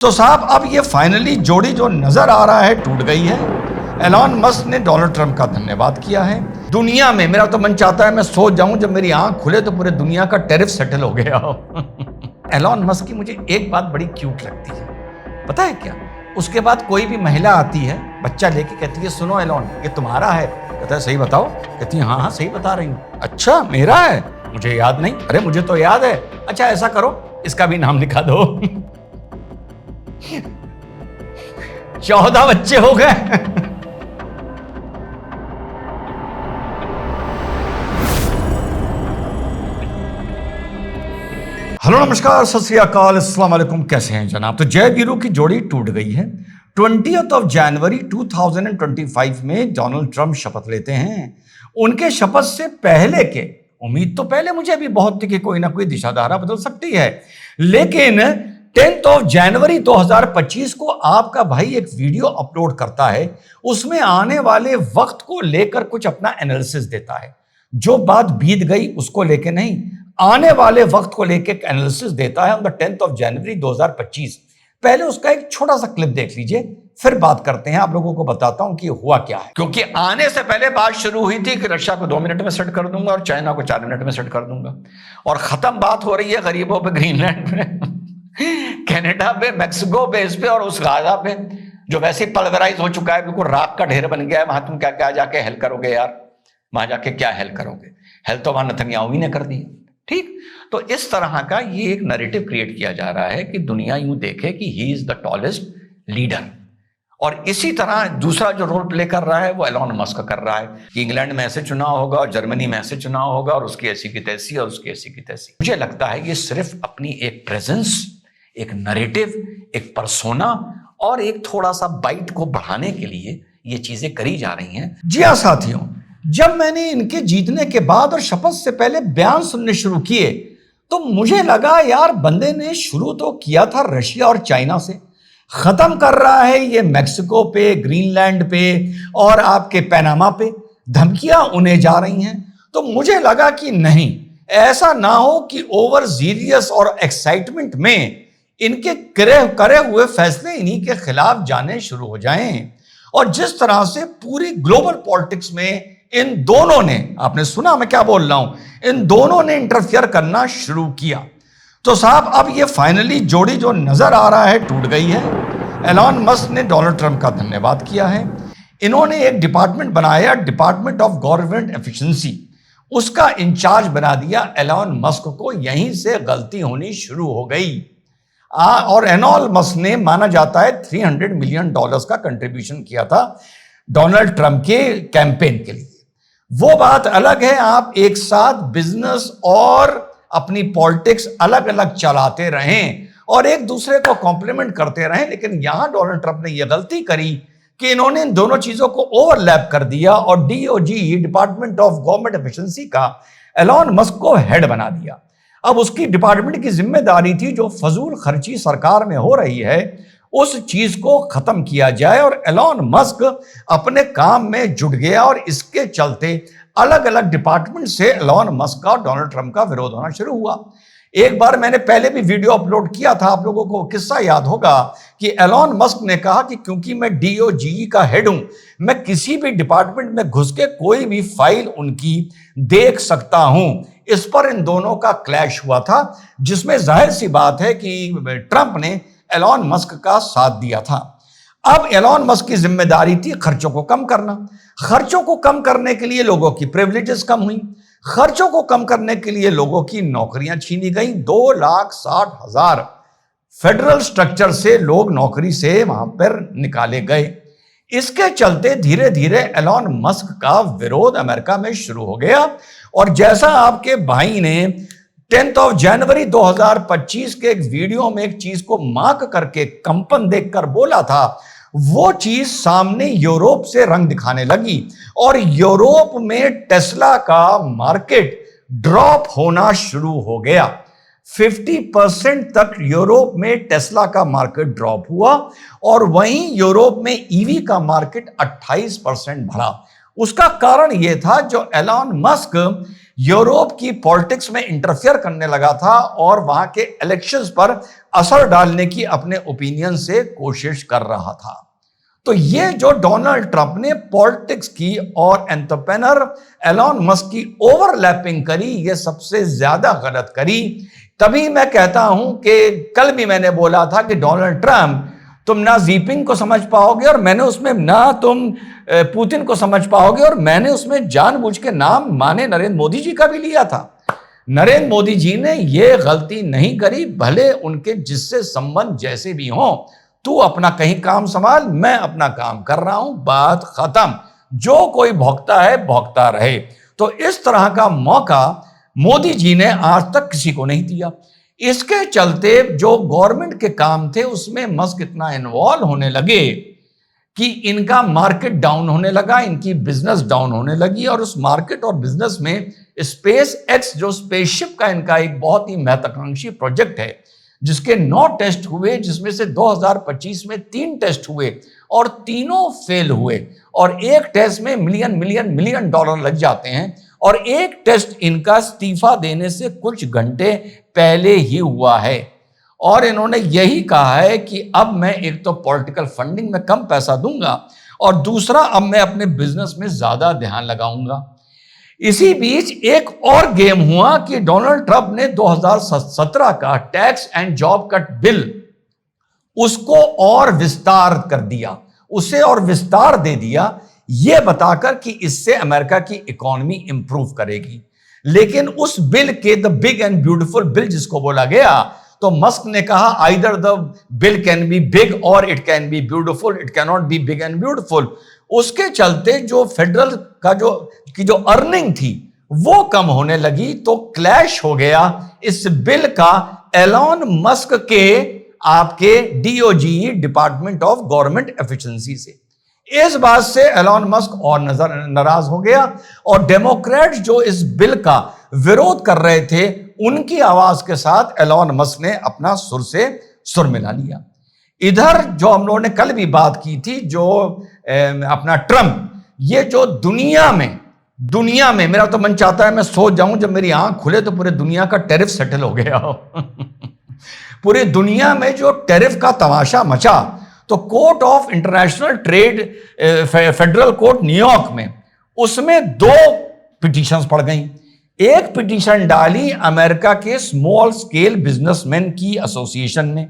तो साहब अब ये फाइनली जोड़ी जो नजर आ रहा है टूट गई है। एलॉन मस्क ने डोनाल्ड ट्रंप का धन्यवाद किया है। दुनिया में मेरा तो मन चाहता है मैं सो जाऊं, जब मेरी आंख खुले तो पूरे दुनिया का टैरिफ सेटल हो गया हो। एलॉन मस्क की मुझे एक बात बड़ी क्यूट लगती है, पता है क्या? उसके बाद कोई भी महिला आती है बच्चा लेके, कहती है सुनो एलॉन ये तुम्हारा है। कहता है सही बताओ। कहती है हाँ सही बता रही हूँ। अच्छा मेरा है? मुझे याद नहीं। अरे मुझे तो याद है। अच्छा ऐसा करो इसका भी नाम लिखा दो। 14 बच्चे हो गए। हेलो नमस्कार सत श्री अकाल अस्सलाम वालेकुम, कैसे हैं जनाब? तो जय वीरू की जोड़ी टूट गई है। 20 जनवरी 2025 में डोनाल्ड ट्रंप शपथ लेते हैं। उनके शपथ से पहले के उम्मीद तो पहले मुझे भी बहुत थी कि कोई ना कोई दिशाधारा बदल सकती है, लेकिन 10 जनवरी 2025 को आपका भाई एक वीडियो अपलोड करता है। उसमें आने वाले वक्त को लेकर कुछ अपना एनालिसिस देता है। जो बात बीत गई उसको लेके नहीं, आने वाले वक्त को लेके एक एनालिसिस देता है ऑन द 10 जनवरी 2025। पहले उसका एक छोटा सा क्लिप देख लीजिए, फिर बात करते हैं। आप लोगों को बताता हूं कि हुआ क्या है, क्योंकि आने से पहले बात शुरू हुई थी कि रशिया को 2 मिनट में सेट कर दूंगा और चाइना को 4 मिनट में सेट कर दूंगा, और खत्म बात हो रही है गरीबों पे, ग्रीनलैंड पे, कनाडा पे, मैक्सिको पे, इस पे और उस गाजा पे जो वैसे ही पल्वराइज हो चुका है, बिल्कुल राख का ढेर बन गया है। वहां तुम क्या क्या जाके हेल्प करोगे यार? वहां जाके क्या हेल्प करोगे? हेल्प तो वहां नेतन्याहू ने कर दी। ठीक, तो इस तरह का ये एक नैरेटिव क्रिएट किया जा रहा है कि दुनिया यूं देखे कि he is the tallest leader. और इसी तरह दूसरा जो रोल प्ले कर रहा है वो एलॉन मस्क कर रहा है कि इंग्लैंड में ऐसे चुनाव होगा और जर्मनी में ऐसे चुनाव होगा और उसकी ऐसी की तैसी और उसकी ऐसी की तैसी। मुझे लगता है ये सिर्फ अपनी एक प्रेजेंस, एक नैरेटिव, एक पर्सोना और एक थोड़ा सा बाइट को बढ़ाने के लिए ये चीजें करी जा रही हैं। जी हाँ साथियों, जब मैंने इनके जीतने के बाद और शपथ से पहले बयान सुनने शुरू किए तो मुझे लगा यार बंदे ने शुरू तो किया था रशिया और चाइना से, खत्म कर रहा है ये मैक्सिको पे, ग्रीनलैंड पे और आपके पनामा पे। धमकियां उन्हें जा रही हैं। तो मुझे लगा कि नहीं, ऐसा ना हो कि ओवर जीरियस और एक्साइटमेंट में इनके करे हुए फैसले इन्हीं के खिलाफ जाने शुरू हो जाएं। और जिस तरह से पूरी ग्लोबल पॉलिटिक्स में इन दोनों ने, आपने सुना मैं क्या बोल रहा हूं, इन दोनों ने इंटरफियर करना शुरू किया। तो साहब अब ये फाइनली जोड़ी जो नजर आ रहा है टूट गई है। एलॉन मस्क ने डोनाल्ड ट्रंप का धन्यवाद किया है। इन्होंने एक डिपार्टमेंट बनाया, डिपार्टमेंट ऑफ गवर्नमेंट एफिशिएंसी, उसका इंचार्ज बना दिया एलॉन मस्क को। यहीं से गलती होनी शुरू हो गई। और एलॉन मस्क ने, माना जाता है, $300 मिलियन का कंट्रीब्यूशन किया था डोनाल्ड ट्रंप के कैंपेन के लिए। वो बात अलग है, आप एक साथ बिजनेस और अपनी पॉलिटिक्स अलग अलग चलाते रहें और एक दूसरे को कॉम्प्लीमेंट करते रहें, लेकिन यहां डोनाल्ड ट्रंप ने यह गलती करी कि इन्होंने इन दोनों चीजों को ओवरलैप कर दिया और DOG, department of government efficiency का एलॉन मस्क को हेड बना दिया। अब उसकी डिपार्टमेंट की जिम्मेदारी थी जो फजूल खर्ची सरकार में हो रही है उस चीज को खत्म किया जाए, और एलॉन मस्क अपने काम में जुट गया और इसके चलते अलग अलग डिपार्टमेंट से एलॉन मस्क का और डोनाल्ड ट्रंप का विरोध होना शुरू हुआ। एक बार मैंने पहले भी वीडियो अपलोड किया था, आप लोगों को किस्सा याद होगा कि एलॉन मस्क ने कहा कि क्योंकि मैं डीओजी का हेड हूं, मैं किसी भी डिपार्टमेंट में घुस के कोई भी फाइल उनकी देख सकता हूं। इस पर इन दोनों का क्लैश हुआ था, जिसमें जाहिर सी बात है कि ट्रंप ने एलॉन मस्क का साथ दिया था। अब एलॉन मस्क की जिम्मेदारी थी खर्चों को कम करना। खर्चों को कम करने के लिए लोगों की प्रिविलेजेस कम हुई, खर्चों को कम करने के लिए लोगों की नौकरियां छीनी गई। 2,60,000 फेडरल स्ट्रक्चर से लोग नौकरी से वहां पर निकाले गए। इसके चलते धीरे धीरे एलॉन मस्क का विरोध अमेरिका में शुरू हो गया। और जैसा आपके भाई ने 10 जनवरी 2025 के एक वीडियो में एक चीज को मार्क करके, कंपन देखकर बोला था, वो चीज सामने यूरोप से रंग दिखाने लगी और यूरोप में टेस्ला का मार्केट ड्रॉप होना शुरू हो गया। 50% तक यूरोप में टेस्ला का मार्केट ड्रॉप हुआ और वहीं यूरोप में ईवी का मार्केट 28% बढ़ा। उसका कारण यह था जो एलॉन मस्क यूरोप की पॉलिटिक्स में इंटरफियर करने लगा था और वहां के इलेक्शंस पर असर डालने की अपने ओपिनियन से कोशिश कर रहा था। तो ये जो डोनाल्ड ट्रंप ने पॉलिटिक्स की और एंटरप्रेन्योर एलॉन मस्क की ओवरलैपिंग करी, ये सबसे ज्यादा गलत करी। तभी मैं कहता हूं कि कल भी मैंने बोला था कि डोनाल्ड ट्रंप, तुम ना जीपिंग को समझ पाओगे और मैंने उसमें ना तुम पुतिन को समझ पाओगे, और मैंने उसमें जानबूझ के नाम माने नरेंद्र मोदी जी का भी लिया था। नरेंद्र मोदी जी ने यह गलती नहीं करी, भले उनके जिससे संबंध जैसे भी हों, तू अपना कहीं काम संभाल, मैं अपना काम कर रहा हूं, बात खत्म। जो कोई भौंकता है भौंकता रहे। तो इस तरह का मौका मोदी जी ने आज तक किसी को नहीं दिया। इसके चलते जो गवर्नमेंट के काम थे उसमें मस्क इतना इन्वॉल्व होने लगे कि इनका मार्केट डाउन होने लगा, इनकी बिजनेस डाउन होने लगी। और उस मार्केट और बिजनेस में स्पेस एक्स, जो स्पेसशिप का इनका एक बहुत ही महत्वाकांक्षी प्रोजेक्ट है, जिसके 9 टेस्ट हुए, जिसमें से 2025 में 3 टेस्ट हुए और तीनों फेल हुए, और एक टेस्ट में मिलियन डॉलर लग जाते हैं, और एक टेस्ट इनका इस्तीफा देने से कुछ घंटे पहले ही हुआ है। और इन्होंने यही कहा है कि अब मैं एक तो पॉलिटिकल फंडिंग में कम पैसा दूंगा, और दूसरा अब मैं अपने बिजनेस में ज्यादा ध्यान लगाऊंगा। इसी बीच एक और गेम हुआ कि डोनाल्ड ट्रंप ने 2017 का tax and job cut bill, उसको और विस्तार कर दिया, उसे और विस्तार दे दिया, यह बताकर कि इससे अमेरिका की इकोनॉमी इंप्रूव करेगी। लेकिन उस बिल के, the big and beautiful bill जिसको बोला गया, तो मस्क ने कहा either the bill can be big और it can be beautiful, it can not be big and beautiful. उसके चलते जो फेडरल का जो अर्निंग थी वो कम होने लगी, तो क्लैश हो गया इस बिल का एलॉन मस्क के आपके DOG, department of government efficiency से। इस बात से एलॉन मस्क और नाराज हो गया, और डेमोक्रेट्स जो इस बिल का विरोध कर रहे थे, उनकी आवाज के साथ एलॉन मस्क ने अपना सुर से सुर मिला लिया। इधर जो हम लोगों ने कल भी बात की थी, जो अपना ट्रंप, ये जो दुनिया में मेरा तो मन चाहता है मैं सो जाऊं, जब मेरी आंख खुले तो पूरे दुनिया का टैरिफ सेटल हो गया हो। पूरी दुनिया में जो टैरिफ का तमाशा मचा, तो court of international trade, federal court New York में, उसमें 2 पिटीशंस पड़ गई। एक पिटीशन डाली अमेरिका के स्मॉल स्केल बिजनेसमैन की एसोसिएशन ने,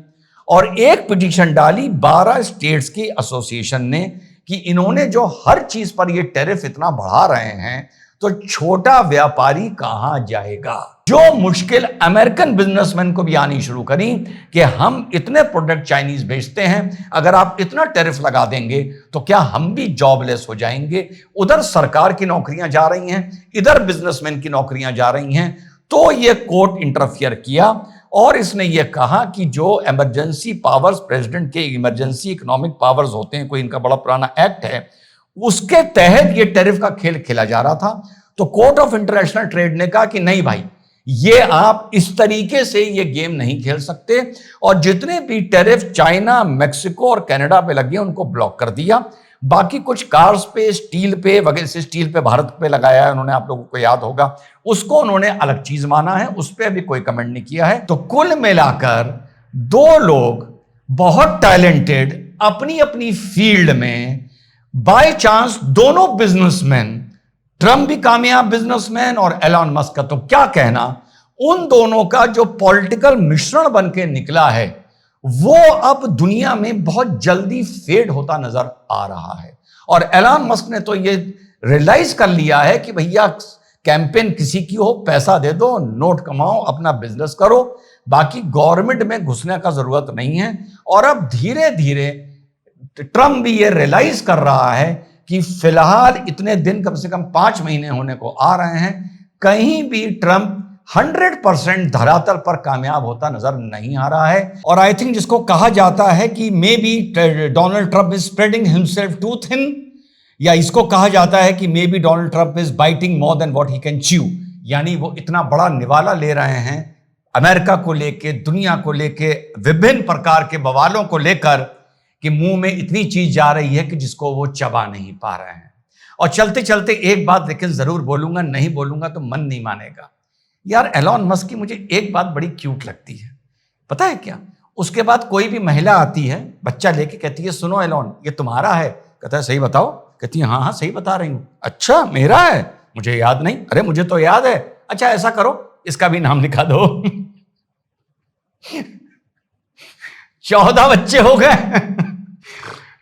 और एक पिटीशन डाली 12 स्टेट्स की एसोसिएशन ने, कि इन्होंने जो हर चीज पर ये टैरिफ इतना बढ़ा रहे हैं, तो छोटा व्यापारी कहां जाएगा। जो मुश्किल अमेरिकन बिजनेसमैन को भी आनी शुरू करी कि हम इतने प्रोडक्ट चाइनीज भेजते हैं, अगर आप इतना टैरिफ लगा देंगे तो क्या हम भी जॉबलेस हो जाएंगे। उधर सरकार की नौकरियां जा रही हैं, इधर बिजनेसमैन की नौकरियां जा रही हैं। तो ये कोर्ट इंटरफियर किया, और इसने ये कहा कि जो इमरजेंसी पावर्स, प्रेसिडेंट के इमरजेंसी इकोनॉमिक पावर्स होते हैं, कोई इनका बड़ा पुराना एक्ट है, उसके तहत ये टैरिफ का खेल खेला जा रहा था। तो कोर्ट ऑफ इंटरनेशनल ट्रेड ने कहा कि नहीं भाई, ये आप इस तरीके से ये गेम नहीं खेल सकते, और जितने भी टैरिफ चाइना, मैक्सिको और कनाडा पे लगे उनको ब्लॉक कर दिया। बाकी कुछ कार्स पे, स्टील पे वगैरह से, स्टील पे भारत पे लगाया है उन्होंने, आप लोगों को याद होगा, उसको उन्होंने अलग चीज माना है, उस पर अभी कोई कमेंट नहीं किया है। तो कुल मिलाकर 2 लोग बहुत टैलेंटेड अपनी अपनी फील्ड में, बाय चांस दोनों बिजनेसमैन, ट्रंप भी कामयाब बिजनेसमैन और एलॉन मस्क का तो क्या कहना, उन दोनों का जो पॉलिटिकल मिश्रण बन के निकला है, वो अब दुनिया में बहुत जल्दी फेड होता नजर आ रहा है। और एलॉन मस्क ने तो ये रियलाइज कर लिया है कि भैया कैंपेन किसी की हो, पैसा दे दो, नोट कमाओ, अपना बिजनेस करो, बाकी गवर्नमेंट में घुसने का जरूरत नहीं है। और अब धीरे धीरे ट्रंप भी ये रियलाइज कर रहा है कि फिलहाल इतने दिन, कम से कम 5 महीने होने को आ रहे हैं, कहीं भी ट्रंप 100% धरातल पर कामयाब होता नजर नहीं आ रहा है। और आई थिंक जिसको कहा जाता है कि maybe Donald Trump is spreading himself too thin, या इसको कहा जाता है कि maybe Donald Trump is biting more than what he can chew, यानी वो इतना बड़ा निवाला ले रहे हैं अमेरिका को लेके, दुनिया को लेके, विभिन्न प्रकार के बवालों को लेकर, कि मुंह में इतनी चीज जा रही है कि जिसको वो चबा नहीं पा रहे हैं। और चलते चलते एक बात लेकिन जरूर बोलूंगा, नहीं बोलूंगा तो मन नहीं मानेगा। यार एलॉन मस्क की मुझे एक बात बड़ी क्यूट लगती है, पता है क्या? उसके बाद कोई भी महिला आती है बच्चा लेके, कहती है सुनो एलॉन ये तुम्हारा है, कहता है सही बताओ, कहती है हाँ हाँ सही बता रही हूँ। अच्छा मेरा है, मुझे याद नहीं। अरे मुझे तो याद है। अच्छा ऐसा करो इसका भी नाम लिखा दो। 14 बच्चे हो गए।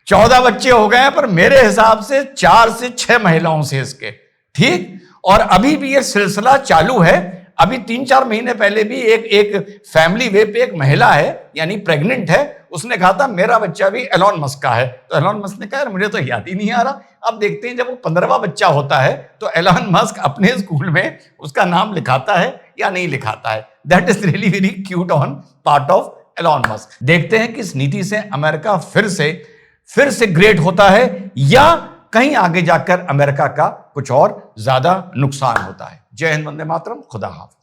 14 बच्चे हो गए, पर मेरे हिसाब से 4 से 6 महिलाओं से इसके, ठीक। और अभी भी ये सिलसिला चालू है। अभी 3-4 महीने पहले भी एक फैमिली वे पे एक महिला है, यानी प्रेग्नेंट है, उसने कहा था मेरा बच्चा भी एलॉन मस्क का है। तो एलॉन मस्क ने कहा मुझे तो याद ही नहीं आ रहा। अब देखते हैं जब वो 15वां बच्चा होता है तो एलॉन मस्क अपने स्कूल में उसका नाम लिखाता है या नहीं लिखाता है। That is really very cute on part of Elon Musk. देखते हैं कि इस नीति से अमेरिका फिर से ग्रेट होता है या कहीं आगे जाकर अमेरिका का कुछ और ज्यादा नुकसान होता है। जय हिंद, वंदे मातरम, खुदा हाफिज।